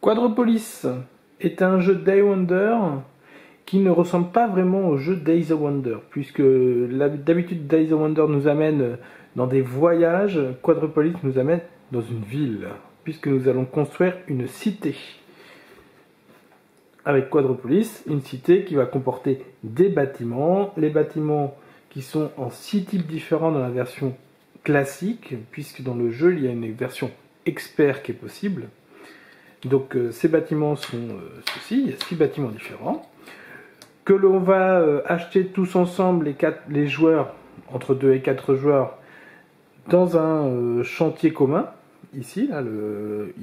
Quadropolis est un jeu Day Wonder qui ne ressemble pas vraiment au jeu Days of Wonder, puisque d'habitude Days of Wonder nous amène dans des voyages, Quadropolis nous amène dans une ville, puisque nous allons construire une cité. Avec Quadropolis, une cité qui va comporter des bâtiments, les bâtiments qui sont en 6 types différents dans la version classique, puisque dans le jeu il y a une version expert qui est possible. Donc ces bâtiments sont ceux-ci, il y a 6 bâtiments différents, que l'on va acheter tous ensemble, les joueurs, entre 2 et 4 joueurs, dans un chantier commun. Ici,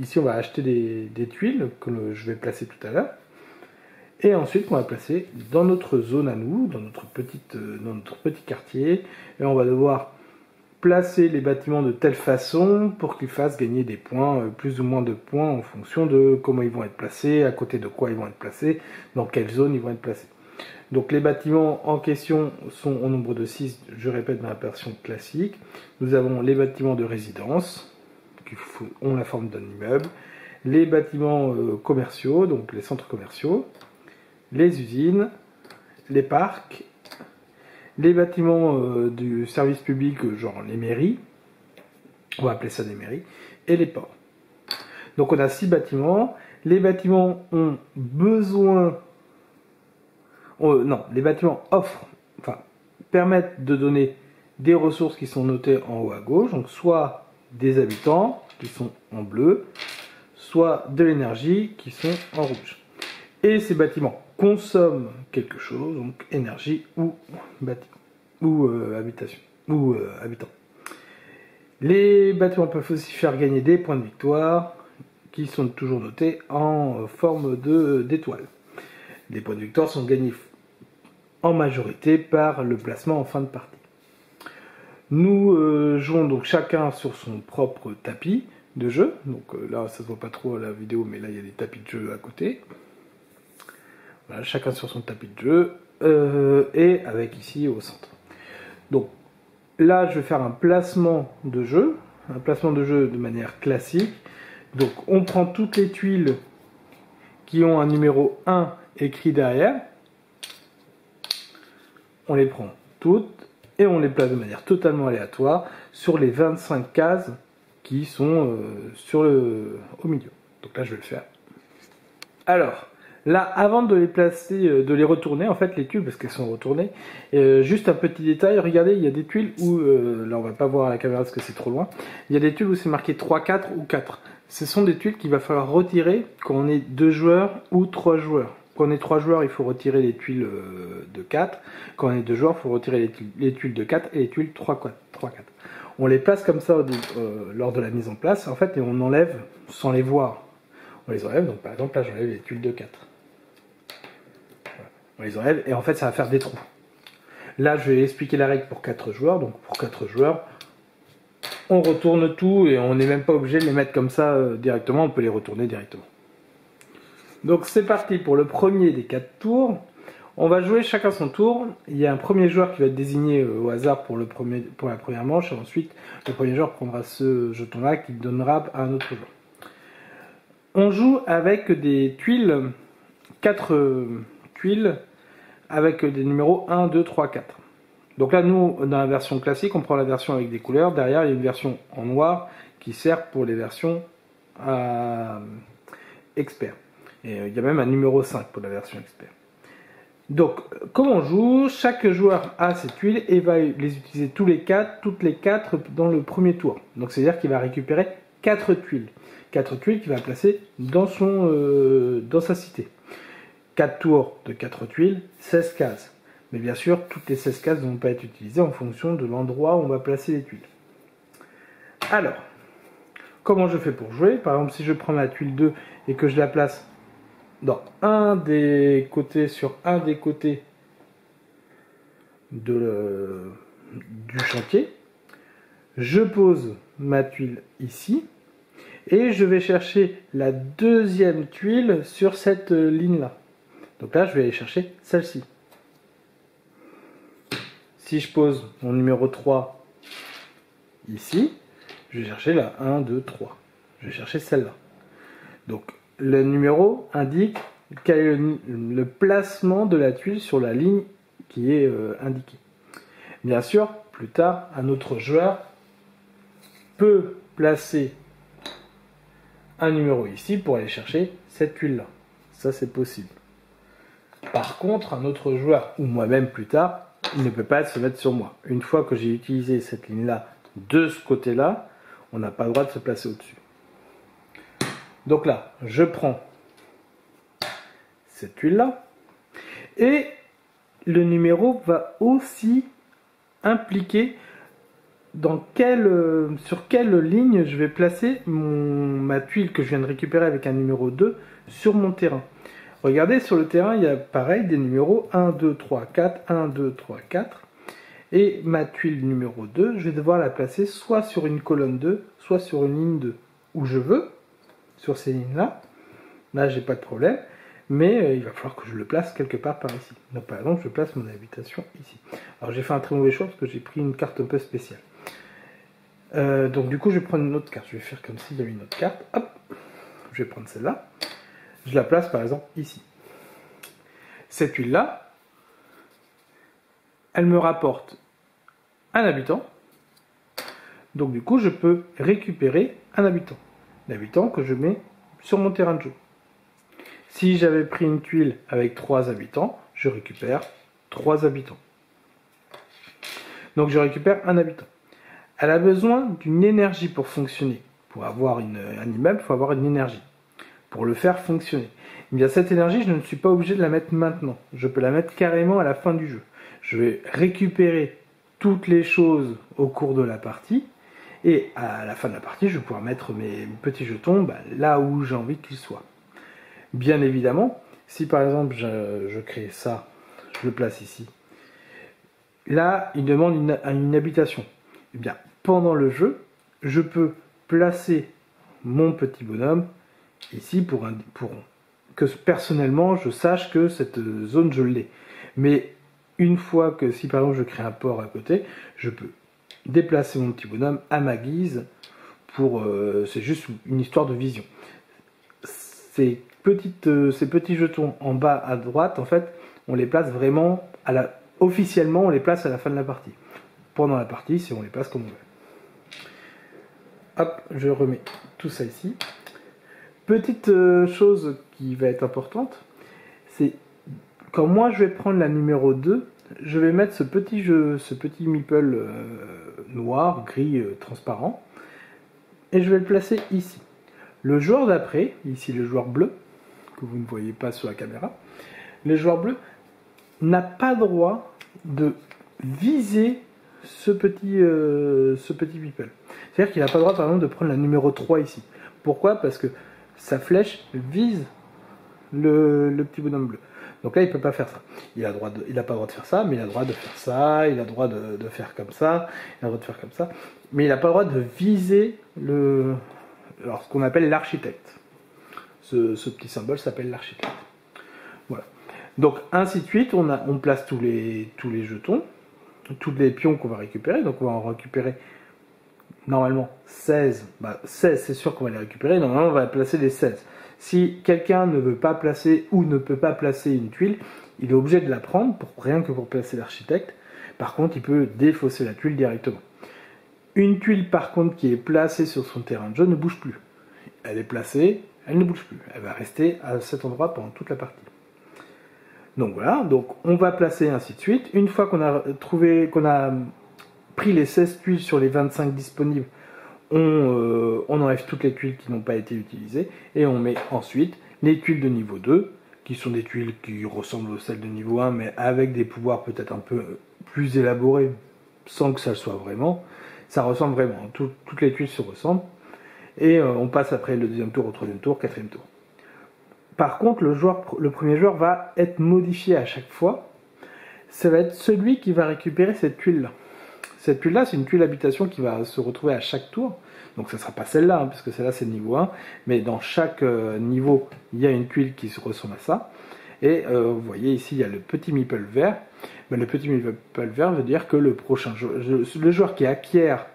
ici on va acheter des tuiles que je vais placer tout à l'heure. Et ensuite on va placer dans notre zone à nous, dans notre petit quartier, et on va devoir placer les bâtiments de telle façon pour qu'ils fassent gagner des points, plus ou moins de points en fonction de comment ils vont être placés, à côté de quoi ils vont être placés, dans quelle zone ils vont être placés. Donc les bâtiments en question sont au nombre de 6, je répète, dans la version classique. Nous avons les bâtiments de résidence, qui ont la forme d'un immeuble, les bâtiments commerciaux, donc les centres commerciaux, les usines, les parcs, les bâtiments du service public, genre les mairies, on va appeler ça des mairies, et les ports. Donc on a 6 bâtiments. Les bâtiments ont besoin... les bâtiments permettent de donner des ressources qui sont notées en haut à gauche, donc soit des habitants qui sont en bleu, soit de l'énergie qui sont en rouge. Et ces bâtiments consomment quelque chose, donc énergie ou habitation ou habitants. Les bâtiments peuvent aussi faire gagner des points de victoire qui sont toujours notés en forme d'étoile. Les points de victoire sont gagnés en majorité par le placement en fin de partie. Nous jouons donc chacun sur son propre tapis de jeu. Donc là, ça se voit pas trop à la vidéo, mais là il y a des tapis de jeu à côté. Voilà, chacun sur son tapis de jeu et avec ici au centre. Donc là, je vais faire un placement de jeu de manière classique. Donc on prend toutes les tuiles qui ont un numéro 1 écrit derrière, on les prend toutes et on les place de manière totalement aléatoire sur les 25 cases qui sont au milieu. Donc là je vais le faire. Alors là, avant de les placer, de les retourner, en fait les tuiles, parce qu'elles sont retournées, juste un petit détail, regardez, il y a des tuiles où, là on va pas voir à la caméra parce que c'est trop loin, il y a des tuiles où c'est marqué 3, 4 ou 4. Ce sont des tuiles qu'il va falloir retirer quand on est 2 joueurs ou 3 joueurs. Quand on est 3 joueurs, il faut retirer les tuiles de 4. Quand on est 2 joueurs, il faut retirer les tuiles de 4 et les tuiles 3, 4. On les place comme ça lors de la mise en place, en fait, et on enlève sans les voir. On les enlève, donc par exemple là j'enlève les tuiles de 4. Voilà. On les enlève et en fait ça va faire des trous. Là je vais expliquer la règle pour 4 joueurs, donc pour 4 joueurs, on retourne tout et on n'est même pas obligé de les mettre comme ça directement, on peut les retourner directement. Donc c'est parti pour le premier des 4 tours. On va jouer chacun son tour. Il y a un premier joueur qui va être désigné au hasard pour la première manche, et ensuite le premier joueur prendra ce jeton-là qu'il donnera à un autre joueur. On joue avec des tuiles, 4 tuiles, avec des numéros 1, 2, 3, 4. Donc là, nous, dans la version classique, on prend la version avec des couleurs. Derrière, il y a une version en noir qui sert pour les versions expert. Et il y a même un numéro 5 pour la version expert. Donc, comment on joue? Chaque joueur a ses tuiles et va les utiliser toutes les 4 dans le premier tour. Donc, c'est-à-dire qu'il va récupérer 4 tuiles. 4 tuiles qu'il va placer dans sa cité. 4 tours de 4 tuiles, 16 cases. Mais bien sûr, toutes les 16 cases ne vont pas être utilisées en fonction de l'endroit où on va placer les tuiles. Alors, comment je fais pour jouer? Par exemple, si je prends la tuile 2 et que je la place dans un des côtés, sur un des côtés du chantier, je pose ma tuile ici et je vais chercher la deuxième tuile sur cette ligne-là. Donc là, je vais aller chercher celle-ci. Si je pose mon numéro 3 ici, je vais chercher la 1, 2, 3. Je vais chercher celle-là. Donc le numéro indique quel est le placement de la tuile sur la ligne qui est indiquée. Bien sûr, plus tard, un autre joueur peut placer un numéro ici pour aller chercher cette tuile-là. Ça, c'est possible. Par contre, un autre joueur, ou moi-même plus tard, il ne peut pas se mettre sur moi. Une fois que j'ai utilisé cette ligne-là de ce côté-là, on n'a pas le droit de se placer au-dessus. Donc là, je prends cette tuile-là, et le numéro va aussi impliquer sur quelle ligne je vais placer ma tuile que je viens de récupérer avec un numéro 2 sur mon terrain. Regardez, sur le terrain, il y a pareil des numéros 1, 2, 3, 4, 1, 2, 3, 4. Et ma tuile numéro 2, je vais devoir la placer soit sur une colonne 2, soit sur une ligne 2. Où je veux, sur ces lignes-là. Là, j'ai pas de problème. Mais il va falloir que je le place quelque part par ici. Donc par exemple, je place mon habitation ici. Alors j'ai fait un très mauvais choix parce que j'ai pris une carte un peu spéciale. Donc du coup, je vais prendre une autre carte. Je vais faire comme s'il y avait une autre carte. Hop, je vais prendre celle-là. Je la place par exemple ici. Cette huile-là, elle me rapporte un habitant. Donc du coup, je peux récupérer un habitant. L'habitant que je mets sur mon terrain de jeu. Si j'avais pris une tuile avec 3 habitants, je récupère 3 habitants. Donc je récupère un habitant. Elle a besoin d'une énergie pour fonctionner. Pour avoir un immeuble, il faut avoir une énergie. Pour le faire fonctionner. Eh bien, cette énergie, je ne suis pas obligé de la mettre maintenant. Je peux la mettre carrément à la fin du jeu. Je vais récupérer toutes les choses au cours de la partie. Et à la fin de la partie, je vais pouvoir mettre mes petits jetons là où j'ai envie qu'ils soient. Bien évidemment, si par exemple je crée ça, je le place ici. Là, il demande une habitation. Eh bien, pendant le jeu, je peux placer mon petit bonhomme ici pour que personnellement je sache que cette zone je l'ai. Mais une fois que si par exemple je crée un port à côté, je peux déplacer mon petit bonhomme à ma guise c'est juste une histoire de vision. Ces petits jetons en bas à droite, en fait, on les place vraiment officiellement, on les place à la fin de la partie. Pendant la partie, si on les place comme on veut. Hop, je remets tout ça ici. Petite chose qui va être importante, c'est quand moi je vais prendre la numéro 2, je vais mettre ce petit meeple noir, gris, transparent, et je vais le placer ici. Le joueur d'après, ici le joueur bleu, que vous ne voyez pas sur la caméra, le joueur bleu n'a pas droit de viser ce petit meeple. C'est-à-dire qu'il n'a pas le droit par exemple de prendre la numéro 3 ici. Pourquoi ? Parce que sa flèche vise le petit bonhomme bleu. Donc là, il ne peut pas faire ça. Il n'a pas le droit de faire ça, mais il a le droit de faire ça, il a le droit de faire comme ça, il a le droit de faire comme ça. Mais il n'a pas le droit de viser ce qu'on appelle l'architecte. Ce petit symbole s'appelle l'architecte. Voilà. Donc ainsi de suite, on place tous les jetons, tous les pions qu'on va récupérer. Donc on va en récupérer normalement 16. 16, c'est sûr qu'on va les récupérer. Normalement, on va placer les 16. Si quelqu'un ne veut pas placer ou ne peut pas placer une tuile, il est obligé de la prendre, rien que pour placer l'architecte. Par contre, il peut défausser la tuile directement. Une tuile, par contre, qui est placée sur son terrain de jeu ne bouge plus. Elle est placée, elle ne bouge plus. Elle va rester à cet endroit pendant toute la partie. Donc voilà, donc on va placer ainsi de suite. Une fois qu'on a pris les 16 tuiles sur les 25 disponibles, on enlève toutes les tuiles qui n'ont pas été utilisées et on met ensuite les tuiles de niveau 2, qui sont des tuiles qui ressemblent aux celles de niveau 1, mais avec des pouvoirs peut-être un peu plus élaborés, sans que ça le soit vraiment. Ça ressemble vraiment, toutes les tuiles se ressemblent. Et on passe après le deuxième tour au troisième tour, quatrième tour. Par contre, le premier joueur va être modifié à chaque fois. Ça va être celui qui va récupérer cette tuile-là. Cette tuile-là, c'est une tuile habitation qui va se retrouver à chaque tour. Donc ça ne sera pas celle-là, puisque celle-là c'est le niveau 1. Mais dans chaque niveau, il y a une tuile qui se ressemble à ça. Et vous voyez ici, il y a le petit meeple vert. Le petit meeple vert veut dire que le joueur qui acquiert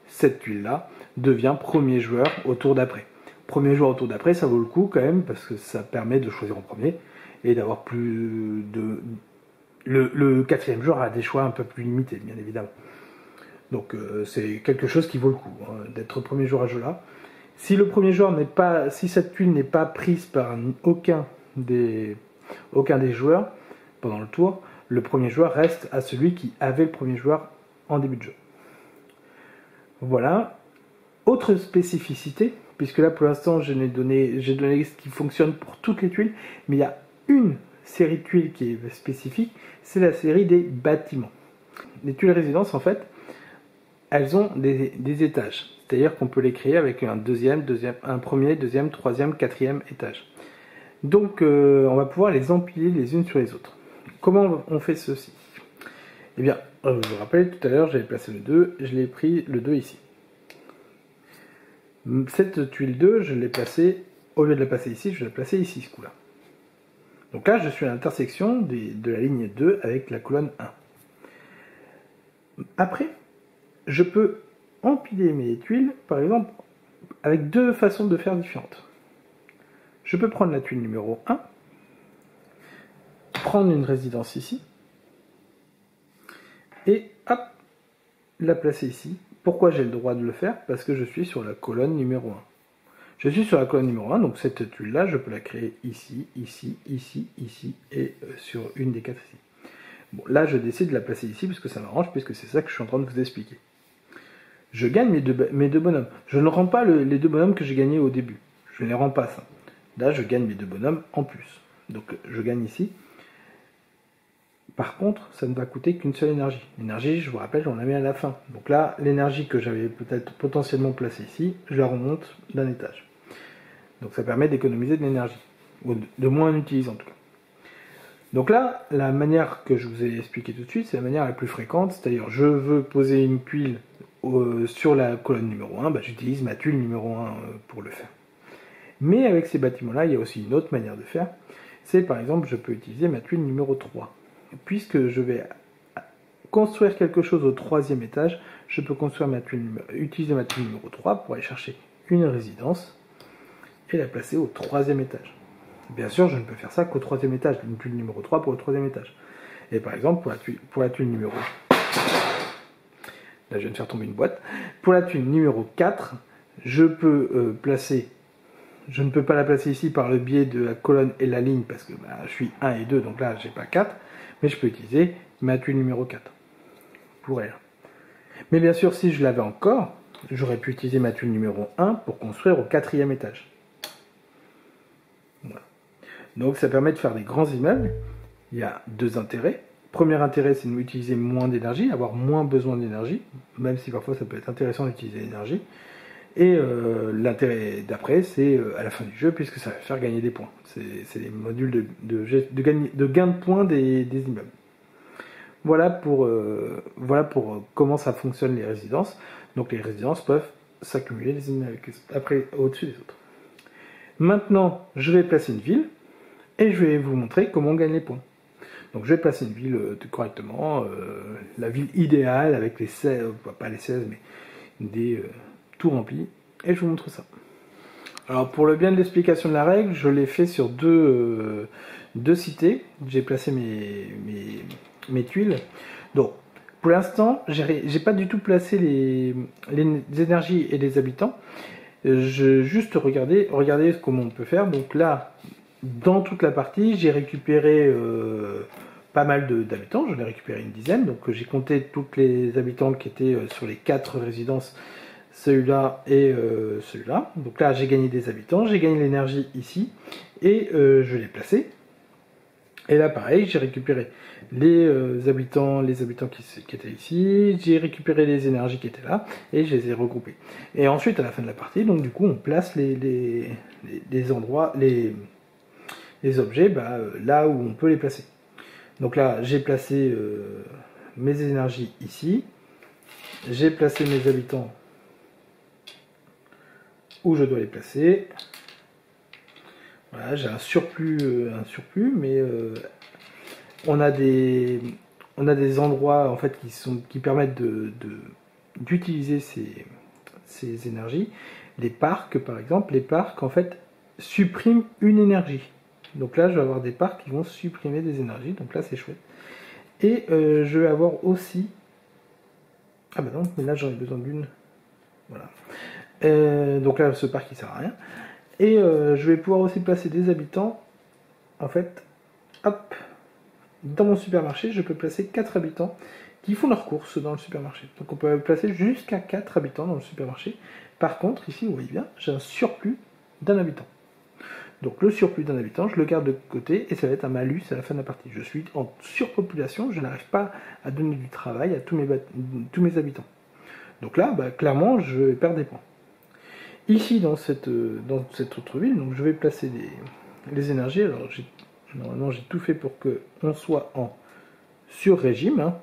cette tuile-là devient premier joueur au tour d'après. premier joueur au tour d'après, ça vaut le coup quand même, parce que ça permet de choisir en premier, et d'avoir plus de... Le quatrième joueur a des choix un peu plus limités, bien évidemment. Donc c'est quelque chose qui vaut le coup, hein, d'être premier joueur à jouer là. Si le premier joueur n'est pas, si cette tuile n'est pas prise par aucun des joueurs pendant le tour, le premier joueur reste à celui qui avait le premier joueur en début de jeu. Voilà. Autre spécificité, puisque là pour l'instant j'ai donné ce qui fonctionne pour toutes les tuiles, mais il y a une série de tuiles qui est spécifique, c'est la série des bâtiments. Les tuiles résidences, en fait, elles ont des étages. C'est-à-dire qu'on peut les créer avec un premier, deuxième, troisième, quatrième étage. Donc on va pouvoir les empiler les unes sur les autres. Comment on fait ceci? Eh bien, je vous rappelle, tout à l'heure j'avais placé le 2, je l'ai pris le 2 ici. Cette tuile 2, je l'ai placée, au lieu de la placer ici, je vais la placer ici, ce coup-là. Donc là, je suis à l'intersection de la ligne 2 avec la colonne 1. Après, je peux empiler mes tuiles, par exemple, avec deux façons de faire différentes. Je peux prendre la tuile numéro 1, prendre une résidence ici, et hop, la placer ici. Pourquoi j'ai le droit de le faire? Parce que je suis sur la colonne numéro 1. Je suis sur la colonne numéro 1, donc cette tuile-là, je peux la créer ici, ici, ici, ici, et sur une des quatre ici. Bon, là, je décide de la placer ici, parce que ça m'arrange, puisque c'est ça que je suis en train de vous expliquer. Je gagne mes deux bonhommes. Je ne rends pas les deux bonhommes que j'ai gagnés au début. Je ne les rends pas, ça. Là, je gagne mes deux bonhommes en plus. Donc, je gagne ici. Par contre, ça ne va coûter qu'une seule énergie. L'énergie, je vous rappelle, on la met à la fin. Donc là, l'énergie que j'avais peut-être potentiellement placée ici, je la remonte d'un étage. Donc ça permet d'économiser de l'énergie. Ou de moins en utiliser en tout cas. Donc là, la manière que je vous ai expliqué tout de suite, c'est la manière la plus fréquente. C'est-à-dire, je veux poser une tuile sur la colonne numéro 1, j'utilise ma tuile numéro 1 pour le faire. Mais avec ces bâtiments-là, il y a aussi une autre manière de faire. C'est par exemple, je peux utiliser ma tuile numéro 3. Puisque je vais construire quelque chose au troisième étage, je peux utiliser ma tuile numéro 3 pour aller chercher une résidence et la placer au troisième étage. Bien sûr, je ne peux faire ça qu'au troisième étage, une tuile numéro 3 pour le troisième étage. Et par exemple, pour la tuile numéro... Là, je viens de faire tomber une boîte. Pour la tuile numéro 4, je peux placer... Je ne peux pas la placer ici par le biais de la colonne et la ligne, parce que je suis 1 et 2, donc là, j'ai pas 4. Mais je peux utiliser ma tuile numéro 4 pour elle. Mais bien sûr, si je l'avais encore, j'aurais pu utiliser ma tuile numéro 1 pour construire au quatrième étage. Voilà. Donc ça permet de faire des grands immeubles. Il y a deux intérêts. Premier intérêt, c'est d'utiliser moins d'énergie, avoir moins besoin d'énergie, même si parfois ça peut être intéressant d'utiliser l'énergie. Et l'intérêt d'après, c'est à la fin du jeu, puisque ça va faire gagner des points. C'est les modules de gain de points des immeubles. Voilà pour comment ça fonctionne les résidences. Donc les résidences peuvent s'accumuler les unes après au-dessus des autres. Maintenant, je vais placer une ville, et je vais vous montrer comment on gagne les points. Donc je vais placer une ville correctement, la ville idéale avec les 16, pas les 16, mais des... tout rempli, et je vous montre ça. Alors pour le bien de l'explication de la règle, je l'ai fait sur deux cités. J'ai placé mes tuiles. Donc pour l'instant, j'ai pas du tout placé les énergies et les habitants. Je juste regardez comment on peut faire. Donc là, dans toute la partie, j'ai récupéré pas mal d'habitants. J'en ai récupéré une dizaine. Donc j'ai compté tous les habitants qui étaient sur les 4 résidences. Celui-là et celui-là. Donc là, j'ai gagné des habitants, j'ai gagné l'énergie ici, et je l'ai placé. Et là, pareil, j'ai récupéré les habitants qui étaient ici, j'ai récupéré les énergies qui étaient là, et je les ai regroupés. Et ensuite, à la fin de la partie, donc du coup, on place les endroits, les objets, là où on peut les placer. Donc là, j'ai placé mes énergies ici, j'ai placé mes habitants où je dois les placer. Voilà, j'ai un surplus, mais on a des endroits en fait qui permettent d'utiliser ces énergies. Les parcs, par exemple, les parcs, en fait, suppriment une énergie. Donc là, je vais avoir des parcs qui vont supprimer des énergies. Donc là, c'est chouette. Et je vais avoir aussi... Ah bah non, mais là, j'en ai besoin d'une. Voilà. Donc là, ce parc, il sert à rien. Et je vais pouvoir aussi placer des habitants. En fait, hop, dans mon supermarché, je peux placer 4 habitants qui font leurs courses dans le supermarché. Donc on peut placer jusqu'à 4 habitants dans le supermarché. Par contre, ici, vous voyez bien, j'ai un surplus d'un habitant. Donc le surplus d'un habitant, je le garde de côté et ça va être un malus à la fin de la partie. Je suis en surpopulation, je n'arrive pas à donner du travail à tous mes habitants. Donc là, bah, clairement, je vais perdre des points. Ici, dans cette autre ville, donc je vais placer les énergies. Alors, normalement, j'ai tout fait pour qu'on soit en sur-régime. Hein,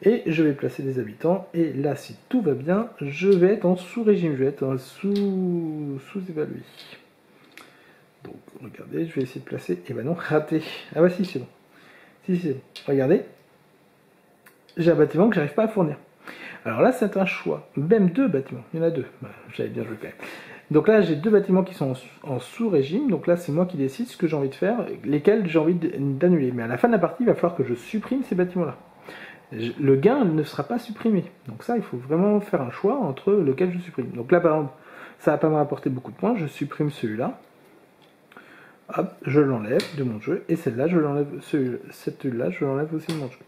et je vais placer des habitants. Et là, si tout va bien, je vais être en sous-régime. Je vais être en sous-évalué. Donc, regardez, je vais essayer de placer. Et ben non, raté. Ah bah si, c'est bon. Si, c'est bon. Regardez. J'ai un bâtiment que j'arrive pas à fournir. Alors là, c'est un choix. Même 2 bâtiments. Il y en a 2. Bah, j'avais bien joué quand même. Donc là, j'ai 2 bâtiments qui sont en sous-régime. Donc là, c'est moi qui décide ce que j'ai envie de faire, lesquels j'ai envie d'annuler. Mais à la fin de la partie, il va falloir que je supprime ces bâtiments-là. Le gain ne sera pas supprimé. Donc ça, il faut vraiment faire un choix entre lequel je supprime. Donc là, par exemple, ça va pas me rapporter beaucoup de points. Je supprime celui-là. Hop, je l'enlève de mon jeu. Et celle-là, je l'enlève. Celle-là, je l'enlève aussi de mon jeu.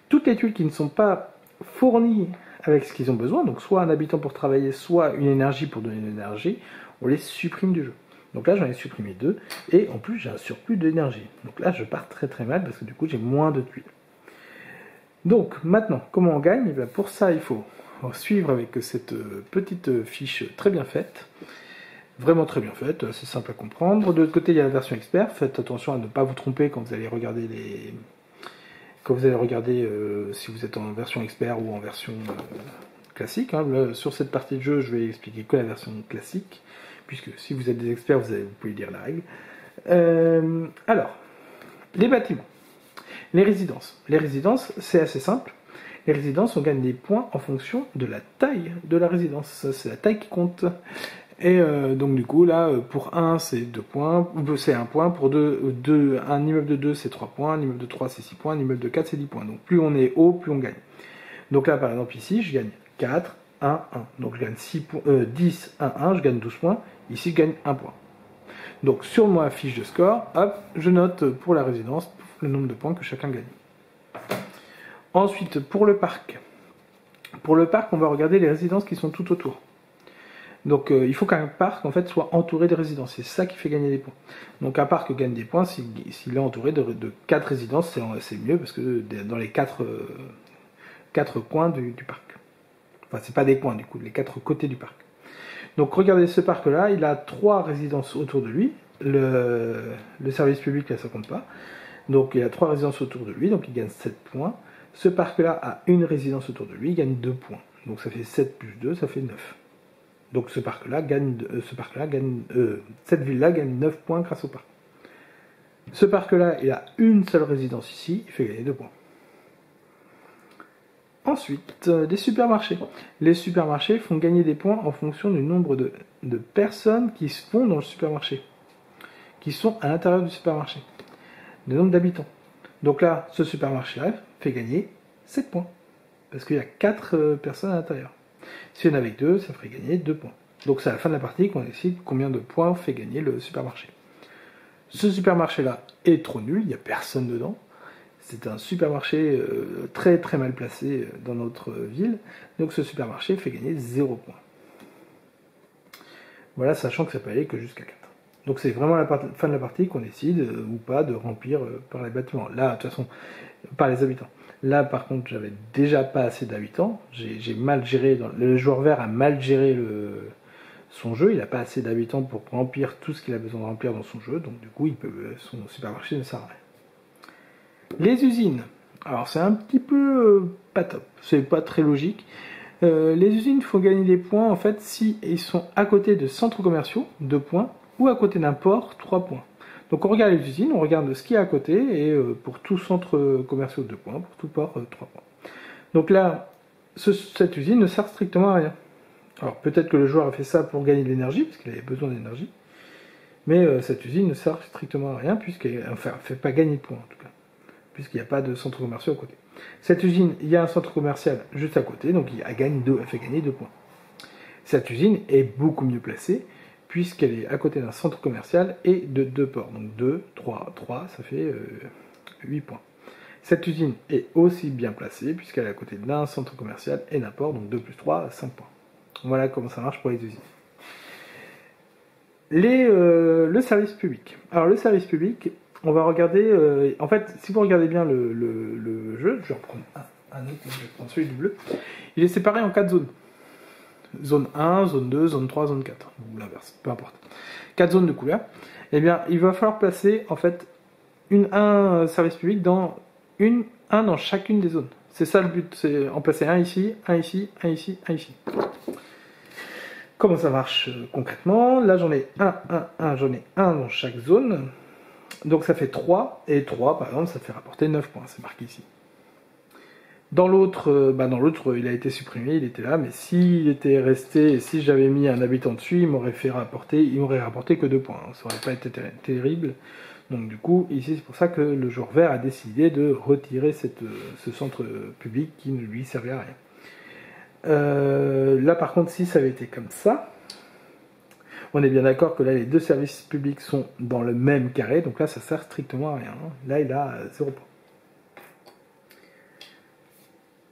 Toutes les tuiles qui ne sont pas fournies avec ce qu'ils ont besoin, donc soit un habitant pour travailler, soit une énergie pour donner une énergie, on les supprime du jeu. Donc là, j'en ai supprimé 2, et en plus, j'ai un surplus d'énergie. Donc là, je pars très très mal, parce que du coup, j'ai moins de tuiles. Donc, maintenant, comment on gagne? Et bien, pour ça, il faut suivre avec cette petite fiche très bien faite. Vraiment très bien faite, c'est simple à comprendre. De l'autre côté, il y a la version expert. Faites attention à ne pas vous tromper quand vous allez regarder si vous êtes en version expert ou en version classique. Hein. Là, sur cette partie de jeu, je vais expliquer que la version classique, puisque si vous êtes des experts, vous pouvez lire la règle. Alors, les bâtiments. Les résidences. Les résidences, c'est assez simple. Les résidences, on gagne des points en fonction de la taille de la résidence. C'est la taille qui compte. Et donc du coup, là, pour 1, c'est 2 points, c'est 1 point, pour 2, un immeuble de 2, c'est 3 points, un immeuble de 3, c'est 6 points, un immeuble de 4, c'est 10 points. Donc plus on est haut, plus on gagne. Donc là, par exemple, ici, je gagne 4, 1, 1. Donc je gagne 10, 1, 1, je gagne 12 points. Ici, je gagne 1 point. Donc sur ma fiche de score, hop, je note pour la résidence le nombre de points que chacun gagne. Ensuite, pour le parc. Pour le parc, on va regarder les résidences qui sont tout autour. Donc il faut qu'un parc en fait soit entouré de résidences, c'est ça qui fait gagner des points. Donc un parc gagne des points s'il est entouré de 4 résidences, c'est mieux parce que dans les 4 coins du parc. Enfin c'est pas des coins du coup, les 4 côtés du parc. Donc regardez ce parc là, il a 3 résidences autour de lui, le service public là ça compte pas. Donc il a 3 résidences autour de lui, donc il gagne 7 points. Ce parc là a une résidence autour de lui, il gagne 2 points. Donc ça fait 7 plus 2, ça fait 9. Donc cette ville-là gagne 9 points grâce au parc. Ce parc-là, il a une seule résidence ici, il fait gagner 2 points. Ensuite, les supermarchés. Les supermarchés font gagner des points en fonction du nombre de personnes qui se font dans le supermarché, qui sont à l'intérieur du supermarché, le nombre d'habitants. Donc là, ce supermarché-là fait gagner 7 points, parce qu'il y a 4 personnes à l'intérieur. Si on en a avec 2, ça ferait gagner 2 points. Donc c'est à la fin de la partie qu'on décide combien de points fait gagner le supermarché. Ce supermarché-là est trop nul, il n'y a personne dedans. C'est un supermarché très très mal placé dans notre ville. Donc ce supermarché fait gagner 0 points. Voilà, sachant que ça peut aller que jusqu'à 4. Donc c'est vraiment à la fin de la partie qu'on décide ou pas de remplir par les bâtiments. Là, de toute façon, par les habitants. Là, par contre, j'avais déjà pas assez d'habitants. J'ai mal géré. Le joueur vert a mal géré son jeu. Il n'a pas assez d'habitants pour remplir tout ce qu'il a besoin de remplir dans son jeu. Donc, du coup, son supermarché ne sert à rien. Les usines. Alors, c'est un petit peu pas top. C'est pas très logique. Les usines font gagner des points, en fait, si ils sont à côté de centres commerciaux, 2 points, ou à côté d'un port, 3 points. Donc on regarde les usines, on regarde ce qu'il y a à côté, et pour tout centre commercial 2 points, pour tout port 3 points. Donc là, cette usine ne sert strictement à rien. Alors peut-être que le joueur a fait ça pour gagner de l'énergie, parce qu'il avait besoin d'énergie, mais cette usine ne sert strictement à rien, puisqu'elle ne fait pas gagner de points en tout cas, puisqu'il n'y a pas de centre commercial à côté. Cette usine, il y a un centre commercial juste à côté, donc elle fait gagner 2 points. Cette usine est beaucoup mieux placée, puisqu'elle est à côté d'un centre commercial et de 2 ports. Donc 2, 3, ça fait 8 points. Cette usine est aussi bien placée, puisqu'elle est à côté d'un centre commercial et d'un port, donc 2 plus 3, 5 points. Voilà comment ça marche pour les usines. Le service public. Alors le service public, on va regarder... en fait, si vous regardez bien le jeu, je vais reprendre un autre, je vais prendre celui du bleu, il est séparé en 4 zones. Zone 1, zone 2, zone 3, zone 4, ou l'inverse, peu importe. 4 zones de couleur. Eh bien, il va falloir placer, en fait, un service public dans chacune des zones. C'est ça le but, c'est en placer un ici, un ici, un ici, un ici. Comment ça marche concrètement? Là, j'en ai j'en ai un dans chaque zone. Donc ça fait 3, et 3, par exemple, ça fait rapporter 9 points, c'est marqué ici. Dans l'autre, il a été supprimé, il était là, mais s'il était resté, et si j'avais mis un habitant dessus, il m'aurait rapporté que 2 points. Hein. Ça n'aurait pas été terrible. Donc du coup, ici, c'est pour ça que le joueur vert a décidé de retirer ce centre public qui ne lui servait à rien. Là, par contre, si ça avait été comme ça, on est bien d'accord que là, les deux services publics sont dans le même carré, donc là, ça sert strictement à rien. Hein. Là, il a 0 points.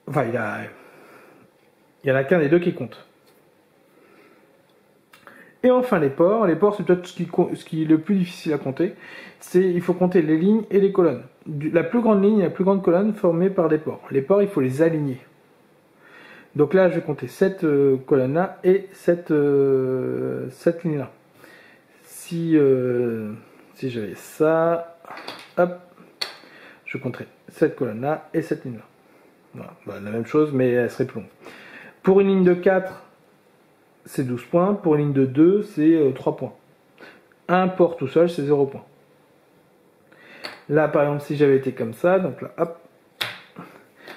Enfin, il y en a qu'un des deux qui compte. Et enfin, les ports. Les ports, c'est peut-être ce qui est le plus difficile à compter. Il faut compter les lignes et les colonnes. La plus grande ligne et la plus grande colonne formées par des ports. Les ports, il faut les aligner. Donc là, je vais compter cette colonne-là et cette ligne-là. Si j'avais ça, hop, je compterais cette colonne-là et cette ligne-là. Voilà, la même chose, mais elle serait plus longue. Pour une ligne de 4, c'est 12 points. Pour une ligne de 2, c'est 3 points. Un port tout seul, c'est 0 points. Là, par exemple, si j'avais été comme ça, donc là, hop,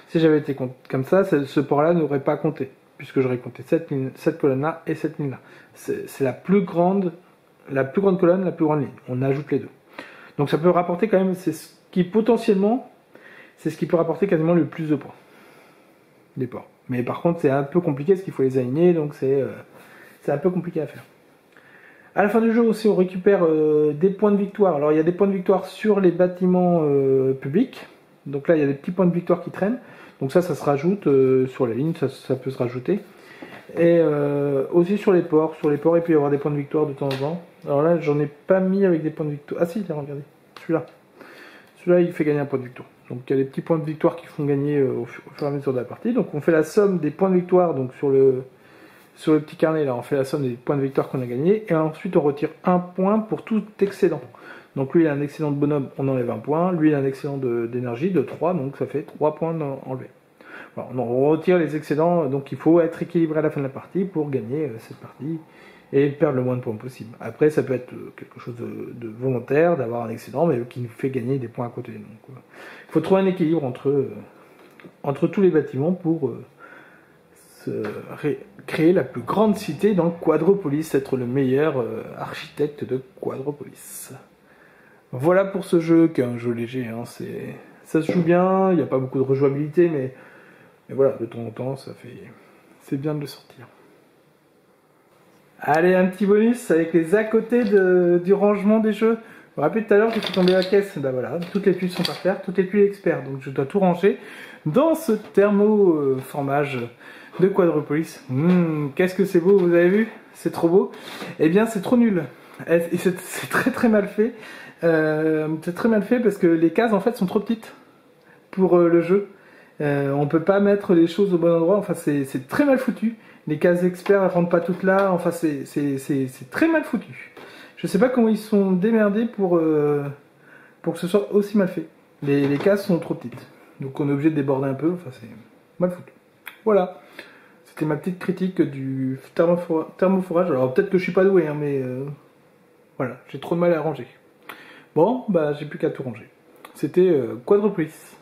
si j'avais été comme ça, ce port-là n'aurait pas compté, puisque j'aurais compté cette colonne-là et cette ligne-là. C'est la plus grande colonne, la plus grande ligne. On ajoute les deux. Donc ça peut rapporter quand même, c'est ce qui peut rapporter quasiment le plus de points. Des ports. Mais par contre, c'est un peu compliqué parce qu'il faut les aligner, donc c'est un peu compliqué à faire. À la fin du jeu aussi, on récupère des points de victoire. Alors il y a des points de victoire sur les bâtiments publics. Donc là, il y a des petits points de victoire qui traînent. Donc ça se rajoute sur la ligne, ça peut se rajouter. Et aussi sur les ports. Sur les ports, il peut y avoir des points de victoire de temps en temps. Alors là, j'en ai pas mis avec des points de victoire. Ah si, regardez, celui-là. Celui-là, il fait gagner un point de victoire. Donc il y a des petits points de victoire qui font gagner au fur et à mesure de la partie. Donc on fait la somme des points de victoire, donc sur le petit carnet là, on fait la somme des points de victoire qu'on a gagnés, et ensuite on retire un point pour tout excédent. Donc lui il a un excédent de bonhomme, on enlève un point, lui il a un excédent d'énergie de 3, donc ça fait 3 points enlevés. Voilà, on retire les excédents, donc il faut être équilibré à la fin de la partie pour gagner cette partie et perdre le moins de points possible. Après ça peut être quelque chose de volontaire, d'avoir un excédent, mais qui nous fait gagner des points à côté. Donc il faut trouver un équilibre entre tous les bâtiments pour créer la plus grande cité dans Quadropolis, être le meilleur architecte de Quadropolis. Voilà pour ce jeu, qui est un jeu léger, hein, ça se joue bien, il n'y a pas beaucoup de rejouabilité, mais voilà, de temps en temps, c'est bien de le sortir. Allez, un petit bonus avec les à côté du rangement des jeux. Vous vous rappelez tout à l'heure que je suis tombé à la caisse, ben voilà, toutes les tuiles sont par terre, toutes les tuiles experts, donc je dois tout ranger dans ce thermoformage de Quadropolis. Qu'est-ce que c'est beau, vous avez vu? C'est trop beau. Eh bien, c'est trop nul. C'est très très mal fait. C'est très mal fait parce que les cases en fait sont trop petites pour le jeu. On peut pas mettre les choses au bon endroit. Enfin, c'est très mal foutu. Les cases experts elles rentrent pas toutes là. Enfin, c'est très mal foutu. Je sais pas comment ils sont démerdés pour que ce soit aussi mal fait. Les cases sont trop petites. Donc on est obligé de déborder un peu. Enfin, c'est mal foutu. Voilà. C'était ma petite critique du thermoforage. Alors peut-être que je suis pas doué, hein, mais voilà, j'ai trop de mal à ranger. Bon, bah j'ai plus qu'à tout ranger. C'était Quadropolis.